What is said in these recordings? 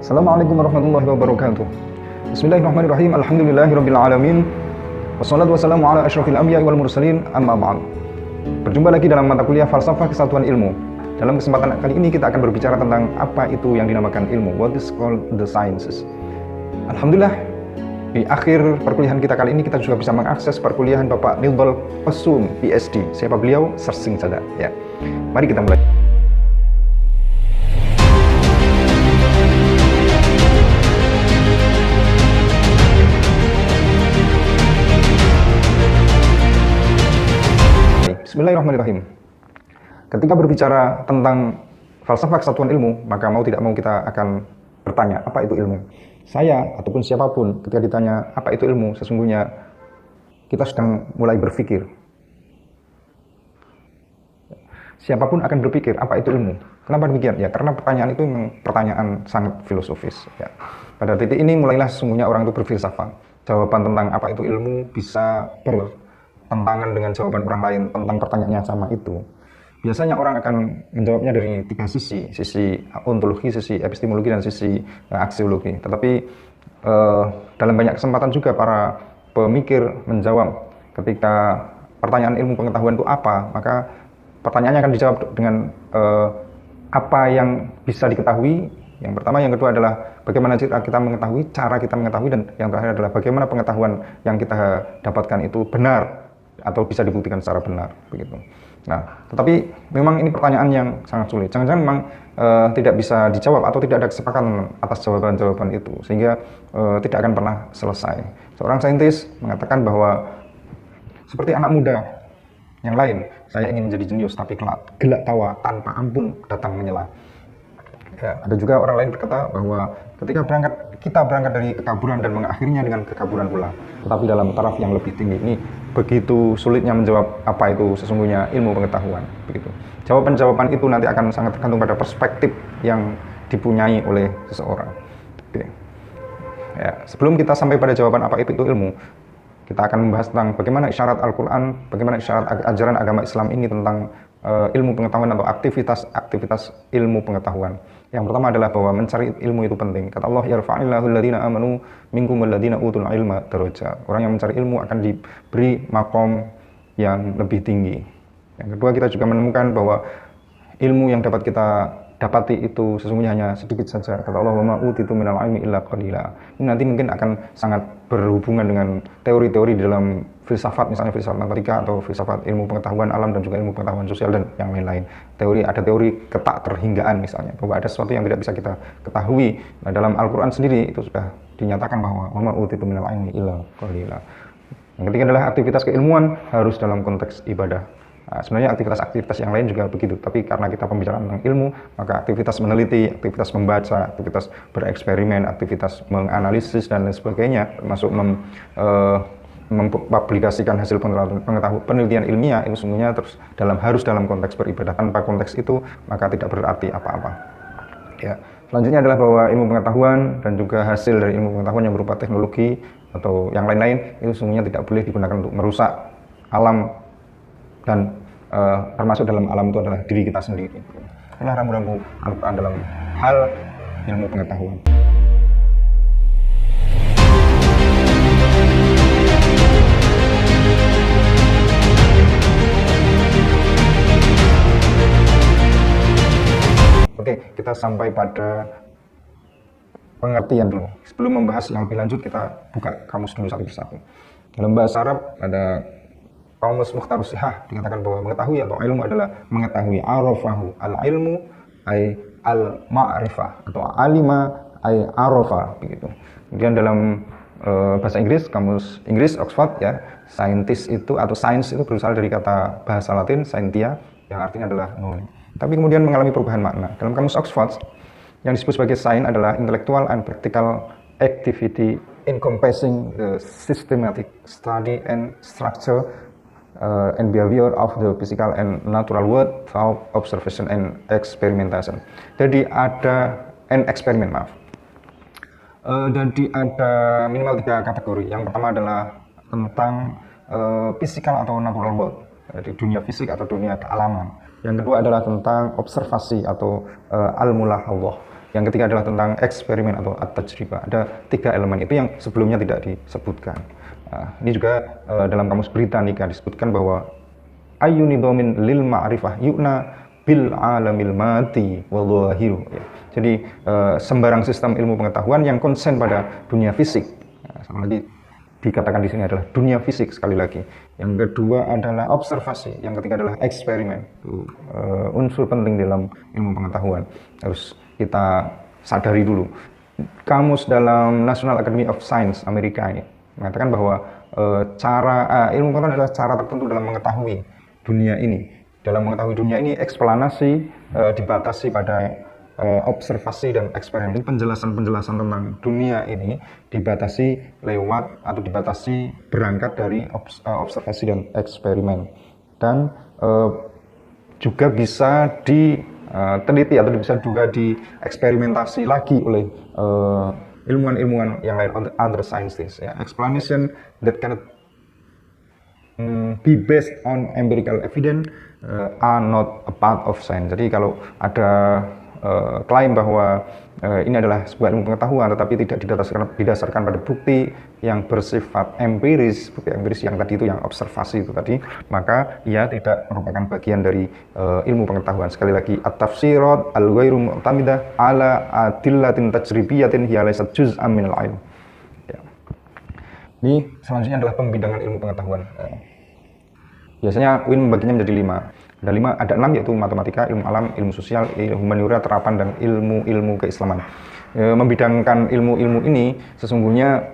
Assalamualaikum warahmatullahi wabarakatuh. Bismillahirrahmanirrahim. Alhamdulillahirabbil alamin. Wassalatu wassalamu ala asyrafil anbiya'i wal mursalin. Amma ba'd. Berjumpa lagi dalam mata kuliah Falsafah Kesatuan Ilmu. Dalam kesempatan kali ini kita akan berbicara tentang apa itu yang dinamakan ilmu. What is called the sciences. Alhamdulillah, di akhir perkuliahan kita kali ini kita juga bisa mengakses perkuliahan Bapak Nildol Pesum, PhD. Siapa beliau? Searching saja ya. Mari kita mulai. Bismillahirrahmanirrahim. Ketika berbicara tentang falsafah kesatuan ilmu, maka mau tidak mau kita akan bertanya, apa itu ilmu? Saya ataupun siapapun ketika ditanya apa itu ilmu, sesungguhnya kita sedang mulai berpikir. Siapapun akan berpikir apa itu ilmu. Kenapa demikian? Ya karena pertanyaan itu memang pertanyaan sangat filosofis. Ya. Pada titik ini mulailah sesungguhnya orang itu berfilsafat. Jawaban tentang apa itu ilmu bisa bertentangan dengan jawaban orang lain tentang pertanyaannya sama itu. Biasanya orang akan menjawabnya dari tiga sisi ontologi, sisi epistemologi, dan sisi aksiologi. Tetapi dalam banyak kesempatan juga para pemikir menjawab ketika pertanyaan ilmu pengetahuan itu apa, maka pertanyaannya akan dijawab dengan apa yang bisa diketahui. Yang pertama, yang kedua adalah bagaimana kita mengetahui, cara kita mengetahui, dan yang terakhir adalah bagaimana pengetahuan yang kita dapatkan itu benar atau bisa dibuktikan secara benar, begitu. Nah, tetapi memang ini pertanyaan yang sangat sulit. Jangan-jangan memang tidak bisa dijawab atau tidak ada kesepakatan atas jawaban-jawaban itu, sehingga tidak akan pernah selesai. Seorang saintis mengatakan bahwa seperti anak muda yang lain, saya ingin menjadi jenius tapi gelak tawa tanpa ampun datang menyela. Ya, ada juga orang lain berkata bahwa ketika kita berangkat dari kekaburan dan mengakhirinya dengan kekaburan pula. Tetapi dalam taraf yang lebih tinggi ini begitu sulitnya menjawab apa itu sesungguhnya ilmu pengetahuan. Begitu. Jawaban-jawaban itu nanti akan sangat tergantung pada perspektif yang dipunyai oleh seseorang. Oke. Ya, sebelum kita sampai pada jawaban apa itu ilmu, kita akan membahas tentang bagaimana isyarat Al-Quran, bagaimana isyarat ajaran agama Islam ini tentang ilmu pengetahuan atau aktivitas ilmu pengetahuan. Yang pertama adalah bahwa mencari ilmu itu penting. Kata Allah, yarfa'illahu alladziina aamanu minkum walladziina utul ilma darajat. Orang yang mencari ilmu akan diberi makom yang lebih tinggi. Yang kedua, kita juga menemukan bahwa ilmu yang dapat kita dapati itu sesungguhnya hanya sedikit saja. Kata Allah, wa ma utitu minal ilmi illa qalila. Ini nanti mungkin akan sangat berhubungan dengan teori-teori di dalam filsafat, misalnya filsafat matematika atau filsafat ilmu pengetahuan alam dan juga ilmu pengetahuan sosial dan yang lain-lain. Ada teori ketak terhinggaan misalnya, bahwa ada sesuatu yang tidak bisa kita ketahui. Nah, dalam Al-Quran sendiri itu sudah dinyatakan bahwa wa ma utitu minal ilmi illa qalila. Yang ketiga adalah aktivitas keilmuan harus dalam konteks ibadah. Nah, sebenarnya aktivitas-aktivitas yang lain juga begitu, tapi karena kita pembicaraan tentang ilmu, maka aktivitas meneliti, aktivitas membaca, aktivitas bereksperimen, aktivitas menganalisis dan lain sebagainya, termasuk mempublikasikan hasil penelitian ilmiah itu semuanya harus dalam konteks beribadah. Tanpa konteks itu maka tidak berarti apa-apa. Ya. Selanjutnya adalah bahwa ilmu pengetahuan dan juga hasil dari ilmu pengetahuan yang berupa teknologi atau yang lain-lain itu semuanya tidak boleh digunakan untuk merusak alam, dan termasuk dalam alam itu adalah diri kita sendiri. Inilah rambu-rambu Al-Quran dalam hal ilmu pengetahuan. Oke, kita sampai pada pengertian dulu. Sebelum membahas yang lebih lanjut, kita buka kamus dulu satu persatu. Dalam bahasa Arab ada Kamus Mukhtarus Sihah dikatakan bahwa mengetahui atau ilmu adalah mengetahui. Arafahu al-ilmu ay al-ma'rifah atau alima ay arafa, begitu. Kemudian dalam bahasa Inggris, kamus Inggris Oxford ya, scientist itu atau science itu berasal dari kata bahasa Latin scientia yang artinya adalah knowledge. Tapi kemudian mengalami perubahan makna. Dalam kamus Oxford yang disebut sebagai science adalah intellectual and practical activity encompassing the systematic study and structure and behavior of the physical and natural world through observation and experimentation. Jadi ada eksperimen, jadi ada minimal 3 kategori. Yang pertama adalah tentang physical atau natural world, jadi dunia fisik atau dunia kealaman. Yang kedua adalah tentang observasi atau al-mulahadhah. Yang ketiga adalah tentang eksperimen atau at-tajribah. Ada 3 elemen itu yang sebelumnya tidak disebutkan. Ini juga dalam Kamus Britannica disebutkan bahwa ayyunidomin lil ma'rifah yu'na bil alamil mati wal zahiru. Jadi sembarang sistem ilmu pengetahuan yang konsen pada dunia fisik. Sama lagi dikatakan di sini adalah dunia fisik sekali lagi. Yang kedua adalah observasi, yang ketiga adalah eksperimen. Unsur penting dalam ilmu pengetahuan harus kita sadari dulu. Kamus dalam National Academy of Science Amerika ini mengatakan bahwa ilmu pengetahuan adalah cara tertentu dalam mengetahui dunia ini. Dalam mengetahui dunia ini, eksplanasi dibatasi pada observasi dan eksperimen. Penjelasan-penjelasan tentang dunia ini dibatasi lewat atau dibatasi berangkat dari observasi dan eksperimen. Dan juga bisa diteliti atau bisa juga dieksperimentasi lagi oleh ilmuwan-ilmuwan yang lain, other scientists. Explanation that cannot be based on empirical evidence are not a part of science. Jadi kalau ada klaim bahwa ini adalah sebuah ilmu pengetahuan tetapi tidak didasarkan pada bukti yang bersifat empiris, bukti empiris yang tadi itu, yang observasi itu tadi, maka ia tidak merupakan bagian dari ilmu pengetahuan. Sekali lagi, at-tafsirat al-ghairu mu'tamidah ala adillatin tajribiyatin hiya laysat juz'an minal ilm. Ini selanjutnya adalah pembidangan ilmu pengetahuan. Biasanya UIN membaginya menjadi 5. Ada 6, yaitu matematika, ilmu alam, ilmu sosial, ilmu humaniora, terapan, dan ilmu keislaman. Membidangkan ilmu-ilmu ini sesungguhnya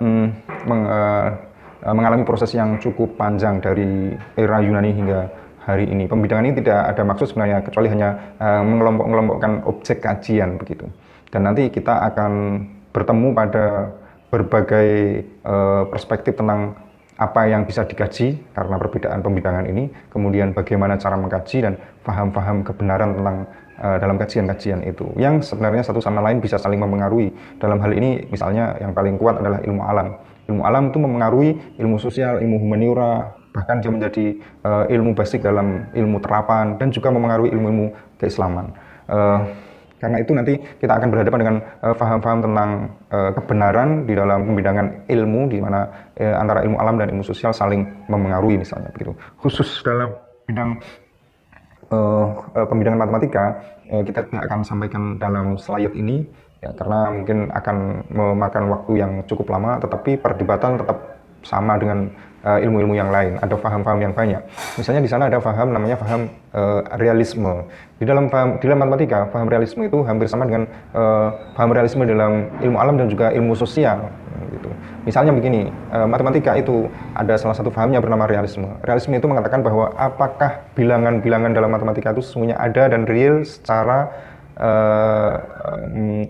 mengalami proses yang cukup panjang dari era Yunani hingga hari ini. Pembidangan ini tidak ada maksud sebenarnya kecuali hanya mengelompokkan objek kajian begitu. Dan nanti kita akan bertemu pada berbagai perspektif tentang apa yang bisa dikaji karena perbedaan pembidangan ini, kemudian bagaimana cara mengkaji dan paham-paham kebenaran tentang dalam kajian-kajian itu, yang sebenarnya satu sama lain bisa saling mempengaruhi. Dalam hal ini misalnya yang paling kuat adalah ilmu alam. Ilmu alam itu mempengaruhi ilmu sosial, ilmu humaniora, bahkan dia menjadi ilmu basic dalam ilmu terapan, dan juga mempengaruhi ilmu-ilmu keislaman. Karena itu nanti kita akan berhadapan dengan paham-paham tentang kebenaran di dalam pembidangan ilmu, di mana antara ilmu alam dan ilmu sosial saling mempengaruhi misalnya begitu. Khusus dalam bidang pembidangan matematika, kita tidak akan sampaikan dalam slide ini ya, karena mungkin akan memakan waktu yang cukup lama, tetapi perdebatan tetap sama dengan ilmu-ilmu yang lain. Ada paham-paham yang banyak. Misalnya di sana ada paham namanya paham realisme. Di dalam matematika, paham realisme itu hampir sama dengan paham realisme dalam ilmu alam dan juga ilmu sosial. Gitu. Misalnya begini, matematika itu ada salah satu pahamnya bernama realisme. Realisme itu mengatakan bahwa apakah bilangan-bilangan dalam matematika itu sesungguhnya ada dan real secara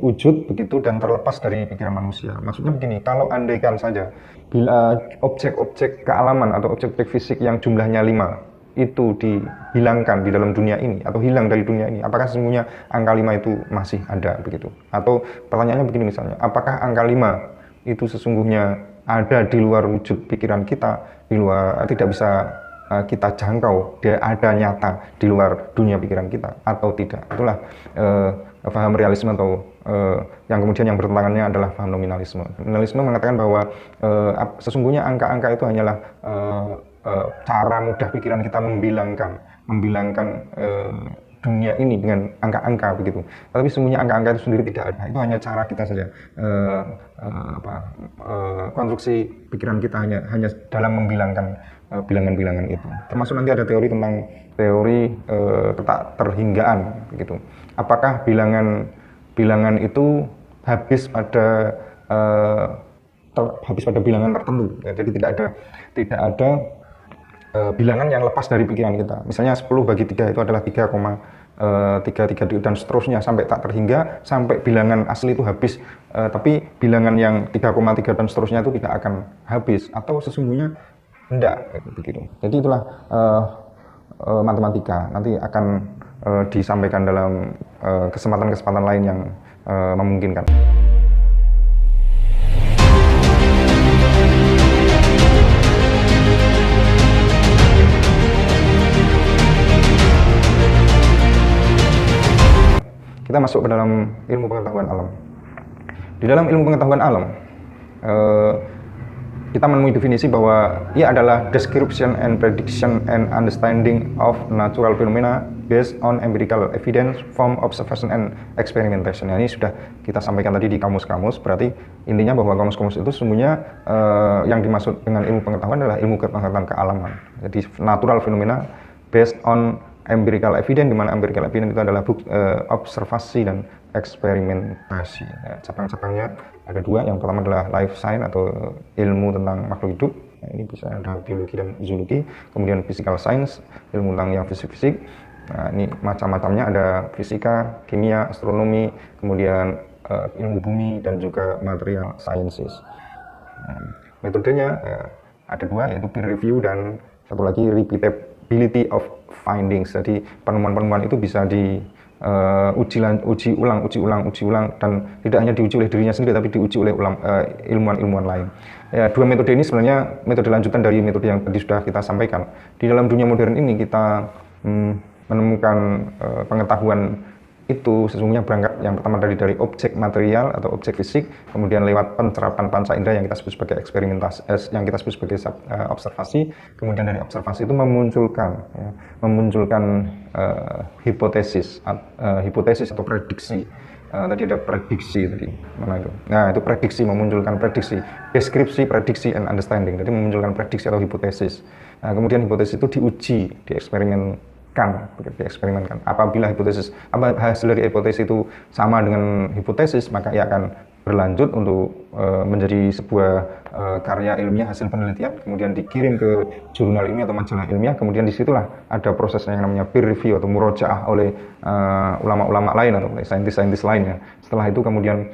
wujud begitu dan terlepas dari pikiran manusia. Maksudnya begini, kalau andaikan saja bila objek-objek kealaman atau objek-objek fisik yang jumlahnya 5 itu dihilangkan di dalam dunia ini atau hilang dari dunia ini, apakah sesungguhnya angka 5 itu masih ada begitu? Atau pertanyaannya begini misalnya, apakah angka 5 itu sesungguhnya ada di luar wujud pikiran kita, di luar tidak bisa kita jangkau, dia ada nyata di luar dunia pikiran kita atau tidak? Itulah paham realisme atau yang kemudian yang bertentangannya adalah paham nominalisme. Nominalisme mengatakan bahwa sesungguhnya angka-angka itu hanyalah cara mudah pikiran kita membilangkan dunia ini dengan angka-angka begitu. Tapi sesungguhnya angka-angka itu sendiri tidak ada. Itu hanya cara kita saja. Konstruksi pikiran kita hanya dalam membilangkan bilangan-bilangan itu. Termasuk nanti ada teori tentang teori ketakterhinggaan begitu. Apakah bilangan itu habis pada bilangan tertentu? Ya, jadi tidak ada bilangan yang lepas dari pikiran kita. Misalnya 10 bagi 3 itu adalah 3,33 dan seterusnya sampai tak terhingga, sampai bilangan asli itu habis. Tapi bilangan yang 3,3 dan seterusnya itu tidak akan habis, atau sesungguhnya enggak begitu. Jadi itulah matematika. Nanti akan disampaikan dalam kesempatan-kesempatan lain yang memungkinkan. kita masuk ke dalam ilmu pengetahuan alam. Di dalam ilmu pengetahuan alam, kita menemui definisi bahwa ia adalah description and prediction and understanding of natural phenomena based on empirical evidence from observation and experimentation. Nah, ini sudah kita sampaikan tadi di kamus-kamus, berarti intinya bahwa kamus-kamus itu sesungguhnya yang dimaksud dengan ilmu pengetahuan adalah ilmu pengetahuan kealaman. Jadi natural phenomena based on empirical evidence, di mana empirical evidence itu adalah observasi dan eksperimentasi. Ya, cabang-cabangnya ada dua. Yang pertama adalah life science atau ilmu tentang makhluk hidup. Nah, ini bisa ada biologi dan zoologi. Kemudian physical science, ilmu tentang yang fisik-fisik. Nah, ini macam-macamnya ada fisika, kimia, astronomi, kemudian ilmu bumi dan juga material sciences. Nah, metodenya ada dua, yaitu peer review dan satu lagi repeatability of findings. Jadi penemuan-penemuan itu bisa uji ulang dan tidak hanya diuji oleh dirinya sendiri tapi diuji oleh ilmuwan-ilmuwan lain. Ya, dua metode ini sebenarnya metode lanjutan dari metode yang tadi sudah kita sampaikan. Di dalam dunia modern ini kita menemukan pengetahuan itu sesungguhnya berangkat yang pertama dari objek material atau objek fisik, kemudian lewat pencerapan panca indera yang kita sebut sebagai eksperimentasi, yang kita sebut sebagai observasi, kemudian dari observasi itu memunculkan hipotesis atau prediksi. Tadi ada prediksi tadi, mana itu? Nah, itu prediksi, memunculkan prediksi, deskripsi, prediksi, and understanding. Jadi memunculkan prediksi atau hipotesis. Nah, kemudian hipotesis itu diuji, dieksperimenkan. Apabila hasil dari hipotesis itu sama dengan hipotesis, maka ia akan berlanjut untuk menjadi sebuah karya ilmiah hasil penelitian, kemudian dikirim ke jurnal ilmiah atau majalah ilmiah. Kemudian disitulah ada prosesnya yang namanya peer review atau murojaah oleh ulama-ulama lain atau oleh saintis-saintis lainnya. Setelah itu kemudian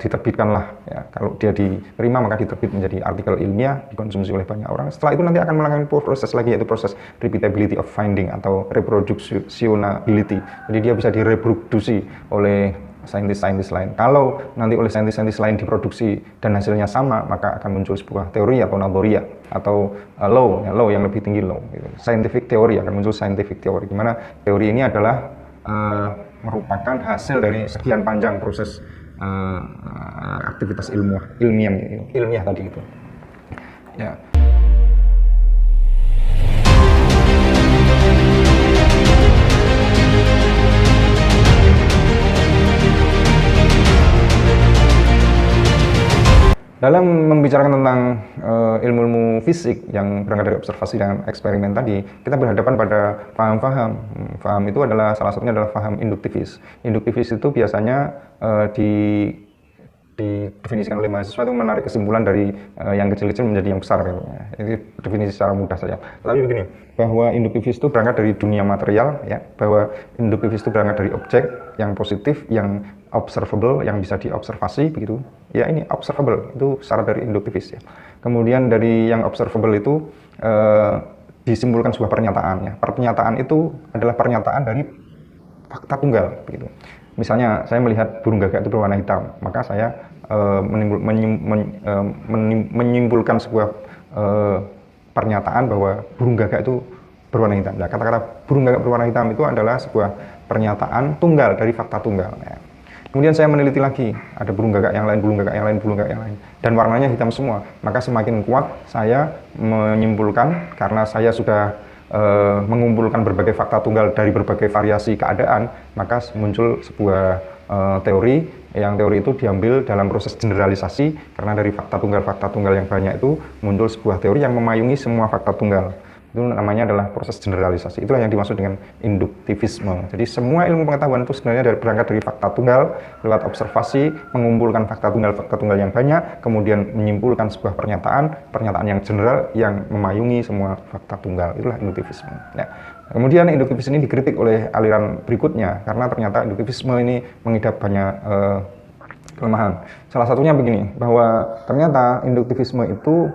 diterbitkanlah, ya, kalau dia diterima maka diterbit menjadi artikel ilmiah, dikonsumsi oleh banyak orang. Setelah itu nanti akan mengalami proses lagi, yaitu proses repeatability of finding atau reproducibility. Jadi dia bisa direproduksi oleh saintis-saintis lain. Kalau nanti oleh saintis-saintis lain diproduksi dan hasilnya sama, maka akan muncul sebuah teori atau nadharia atau law yang lebih tinggi law. Gitu. Scientific theory akan muncul scientific theory, di mana teori ini adalah merupakan hasil dari sekian panjang proses aktivitas ilmiah tadi itu. Ya. Dalam membicarakan tentang ilmu-ilmu fisik yang berangkat dari observasi dan eksperimen tadi, kita berhadapan pada paham-paham. Paham itu adalah salah satunya adalah paham induktivis. Induktivis itu biasanya didefinisikan oleh mahasiswa itu menarik kesimpulan dari yang kecil-kecil menjadi yang besar. Gitu. Ini definisi secara mudah saja. Tapi begini, bahwa induktivis itu berangkat dari dunia material, ya, bahwa induktivis itu berangkat dari objek yang positif, yang observable, yang bisa diobservasi, begitu. Ya, ini observable itu syarat dari induktivis, ya. Kemudian dari yang observable itu disimpulkan sebuah pernyataan, ya. Pernyataan itu adalah pernyataan dari fakta tunggal, begitu. Misalnya saya melihat burung gagak itu berwarna hitam, maka saya menyimpulkan sebuah pernyataan bahwa burung gagak itu berwarna hitam. Nah, kata-kata burung gagak berwarna hitam itu adalah sebuah pernyataan tunggal dari fakta tunggal, ya. Kemudian saya meneliti lagi, ada burung gagak yang lain, dan warnanya hitam semua. Maka semakin kuat saya menyimpulkan, karena saya sudah mengumpulkan berbagai fakta tunggal dari berbagai variasi keadaan, maka muncul sebuah teori, yang teori itu diambil dalam proses generalisasi, karena dari fakta tunggal yang banyak itu muncul sebuah teori yang memayungi semua fakta tunggal. Itu namanya adalah proses generalisasi. Itulah yang dimaksud dengan induktivisme. Jadi semua ilmu pengetahuan itu sebenarnya berangkat dari fakta tunggal, lewat observasi, mengumpulkan fakta tunggal yang banyak, kemudian menyimpulkan sebuah pernyataan yang general yang memayungi semua fakta tunggal. Itulah induktivisme. Nah, kemudian induktivisme ini dikritik oleh aliran berikutnya, karena ternyata induktivisme ini mengidap banyak kelemahan. Salah satunya begini, bahwa ternyata induktivisme itu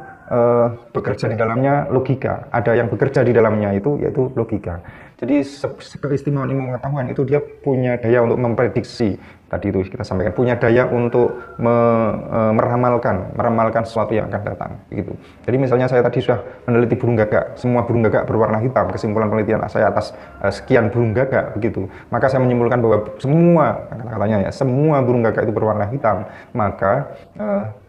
bekerja di dalamnya logika. Ada yang bekerja di dalamnya itu yaitu logika. Jadi keistimewaan ilmu pengetahuan itu dia punya daya untuk memprediksi, tadi itu kita sampaikan, punya daya untuk meramalkan sesuatu yang akan datang gitu. Jadi misalnya saya tadi sudah meneliti burung gagak, semua burung gagak berwarna hitam, kesimpulan penelitian saya atas sekian burung gagak begitu. Maka saya menyimpulkan bahwa semua, kata-katanya ya, semua burung gagak itu berwarna hitam. Maka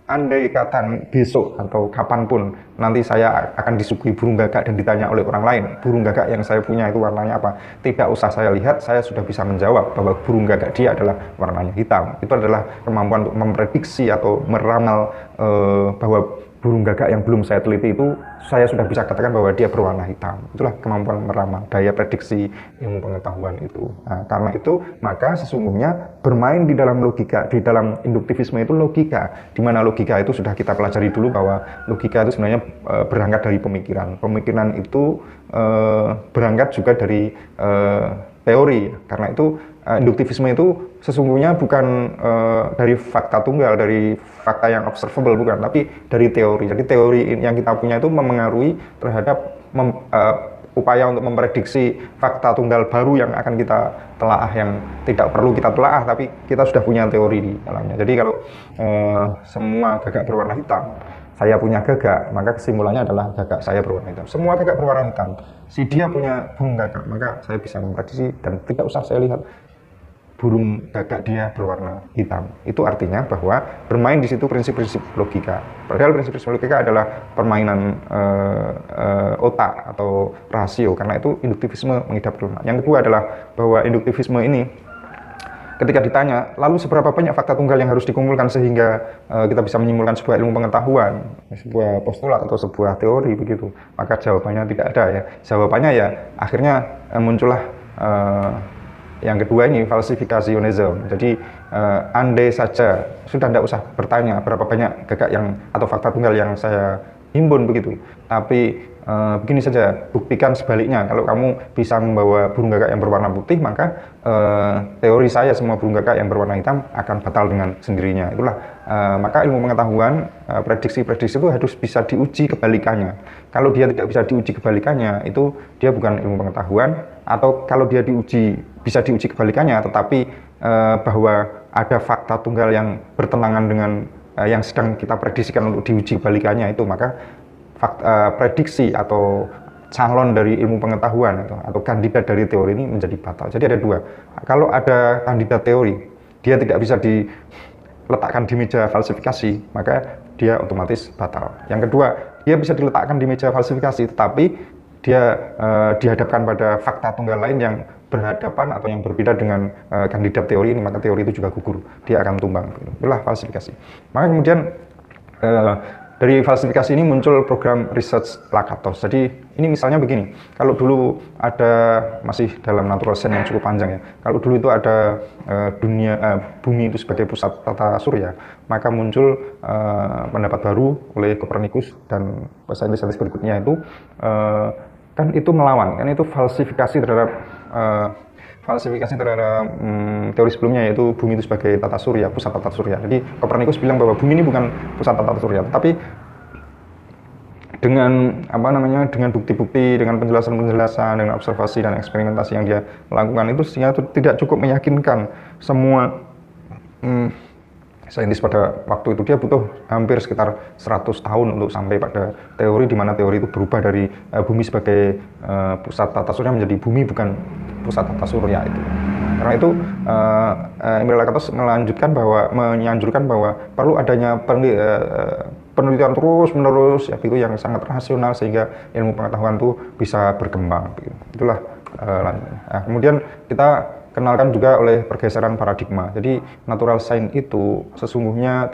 andai kata besok atau kapanpun nanti saya akan disuguhi burung gagak dan ditanya oleh orang lain, burung gagak yang saya punya itu warnanya apa, tidak usah saya lihat, saya sudah bisa menjawab bahwa burung gagak dia adalah warnanya hitam. Itu adalah kemampuan untuk memprediksi atau meramal bahwa burung gagak yang belum saya teliti itu saya sudah bisa katakan bahwa dia berwarna hitam. Itulah kemampuan meramal, daya prediksi ilmu pengetahuan itu. Nah, karena itu maka sesungguhnya bermain di dalam logika, di dalam induktivisme itu logika, di mana logika itu sudah kita pelajari dulu bahwa logika itu sebenarnya berangkat dari pemikiran. Pemikiran itu berangkat juga dari teori. Karena itu induktivisme itu sesungguhnya bukan dari fakta tunggal, dari fakta yang observable, bukan, tapi dari teori. Jadi teori yang kita punya itu memengaruhi terhadap upaya untuk memprediksi fakta tunggal baru yang akan kita telaah, yang tidak perlu kita telaah, tapi kita sudah punya teori di dalamnya. Jadi kalau semua gagak berwarna hitam, saya punya gagak, maka kesimpulannya adalah gagak saya berwarna hitam. Semua gagak berwarna hitam, si dia punya burung gagak, maka saya bisa memprediksi dan tidak usah saya lihat burung gagak dia berwarna hitam. Itu artinya bahwa bermain di situ prinsip-prinsip logika. Padahal prinsip-prinsip logika adalah permainan otak atau rasio. Karena itu induktivisme mengidap rumah. Yang kedua adalah bahwa induktivisme ini ketika ditanya, lalu seberapa banyak fakta tunggal yang harus dikumpulkan sehingga kita bisa menyimpulkan sebuah ilmu pengetahuan, sebuah postulat atau sebuah teori begitu, maka jawabannya tidak ada ya. Jawabannya ya akhirnya muncullah yang kedua ini, falsifikasionisme. Jadi andai saja, sudah tidak usah bertanya berapa banyak gagak yang atau fakta tunggal yang saya himpun begitu, tapi begini saja, buktikan sebaliknya. Kalau kamu bisa membawa burung gagak yang berwarna putih, maka teori saya semua burung gagak yang berwarna hitam akan batal dengan sendirinya. Itulah maka ilmu pengetahuan, prediksi-prediksi itu harus bisa diuji kebalikannya. Kalau dia tidak bisa diuji kebalikannya, itu dia bukan ilmu pengetahuan. Atau kalau dia bisa diuji kebalikannya, tetapi bahwa ada fakta tunggal yang bertentangan dengan yang sedang kita prediksikan untuk diuji kebalikannya itu, maka prediksi atau calon dari ilmu pengetahuan atau kandidat dari teori ini menjadi batal. Jadi ada dua. Kalau ada kandidat teori, dia tidak bisa diletakkan di meja falsifikasi, maka dia otomatis batal. Yang kedua, dia bisa diletakkan di meja falsifikasi, tetapi dia dihadapkan pada fakta tunggal lain yang berhadapan atau yang berbeda dengan kandidat teori ini, maka teori itu juga gugur, dia akan tumbang. Itulah falsifikasi. Maka kemudian dari falsifikasi ini muncul program research Lakatos. Jadi ini misalnya begini, kalau dulu ada, masih dalam natural science yang cukup panjang ya, kalau dulu itu ada bumi itu sebagai pusat tata surya, maka muncul pendapat baru oleh Copernicus dan saintis-saintis berikutnya itu kan itu melawan, kan itu falsifikasi terhadap teori sebelumnya, yaitu bumi itu sebagai tata surya, pusat tata surya. Jadi Copernicus bilang bahwa bumi ini bukan pusat tata surya, tetapi dengan dengan bukti-bukti, dengan penjelasan-penjelasan, dengan observasi dan eksperimentasi yang dia lakukan itu tidak cukup meyakinkan semua saintis pada waktu itu. Dia butuh hampir sekitar 100 tahun untuk sampai pada teori di mana teori itu berubah dari bumi sebagai pusat tata surya menjadi bumi bukan pusat tata surya itu. Karena itu Emil Lakatos menyanjurkan bahwa perlu adanya penelitian terus-menerus ya, itu yang sangat rasional sehingga ilmu pengetahuan itu bisa berkembang. Itulah kemudian kita kenalkan juga oleh pergeseran paradigma. Jadi natural science itu sesungguhnya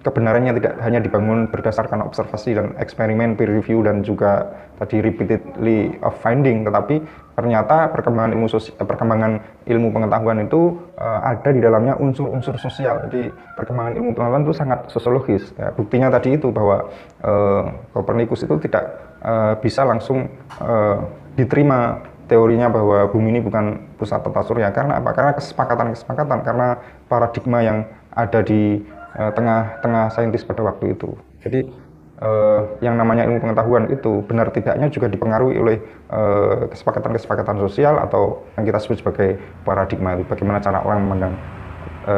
kebenarannya tidak hanya dibangun berdasarkan observasi dan eksperimen, peer review dan juga tadi repeatedly of finding, tetapi ternyata perkembangan ilmu pengetahuan itu ada di dalamnya unsur-unsur sosial. Jadi perkembangan ilmu pengetahuan itu sangat sosiologis. Ya, buktinya tadi itu bahwa Copernicus itu tidak bisa langsung diterima teorinya bahwa bumi ini bukan pusat tata surya. Karena apa? Karena kesepakatan, karena paradigma yang ada di tengah-tengah saintis pada waktu itu. Jadi yang namanya ilmu pengetahuan itu benar tidaknya juga dipengaruhi oleh kesepakatan-kesepakatan sosial atau yang kita sebut sebagai paradigma, itu bagaimana cara orang memandang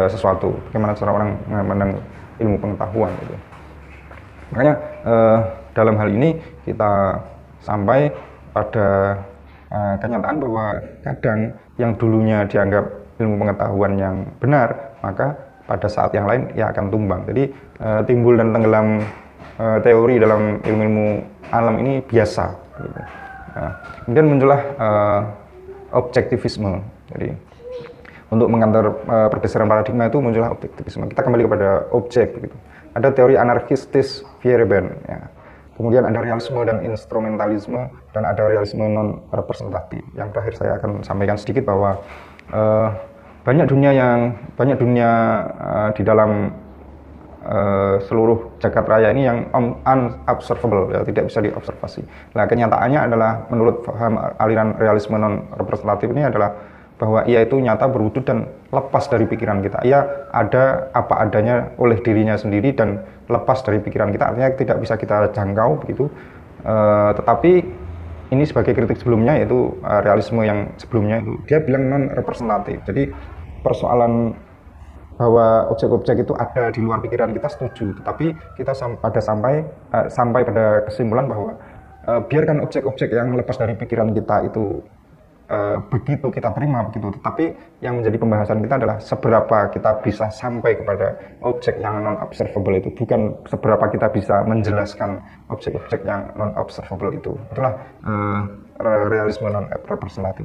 sesuatu, bagaimana cara orang memandang ilmu pengetahuan itu. Makanya dalam hal ini kita sampai pada kenyataan bahwa kadang yang dulunya dianggap ilmu pengetahuan yang benar, maka pada saat yang lain ia akan tumbang. Jadi timbul dan tenggelam teori dalam ilmu-ilmu alam ini biasa. Gitu. Kemudian muncullah objektivisme. Jadi untuk mengantar pergeseran paradigma itu muncullah objektivisme. Kita kembali kepada objek. Gitu. Ada teori anarkistis Feyerabend. Ya. Kemudian ada realisme dan instrumentalisme, dan ada realisme non representatif. Yang terakhir saya akan sampaikan sedikit bahwa banyak dunia di dalam seluruh jagat raya ini yang unobservable, ya, tidak bisa diobservasi. Nah, kenyataannya adalah menurut paham aliran realisme non representatif ini adalah bahwa ia itu nyata, berwujud, dan lepas dari pikiran kita. Ia ada apa adanya oleh dirinya sendiri dan lepas dari pikiran kita, artinya tidak bisa kita jangkau begitu. Tetapi ini sebagai kritik sebelumnya, yaitu realisme yang sebelumnya itu dia bilang non representatif. Jadi persoalan bahwa objek-objek itu ada di luar pikiran kita setuju, tetapi kita sampai pada kesimpulan bahwa biarkan objek-objek yang lepas dari pikiran kita itu begitu kita terima begitu, tetapi yang menjadi pembahasan kita adalah seberapa kita bisa sampai kepada objek yang non observable itu, bukan seberapa kita bisa menjelaskan objek-objek yang non observable itu. Itulah realisme non representatif.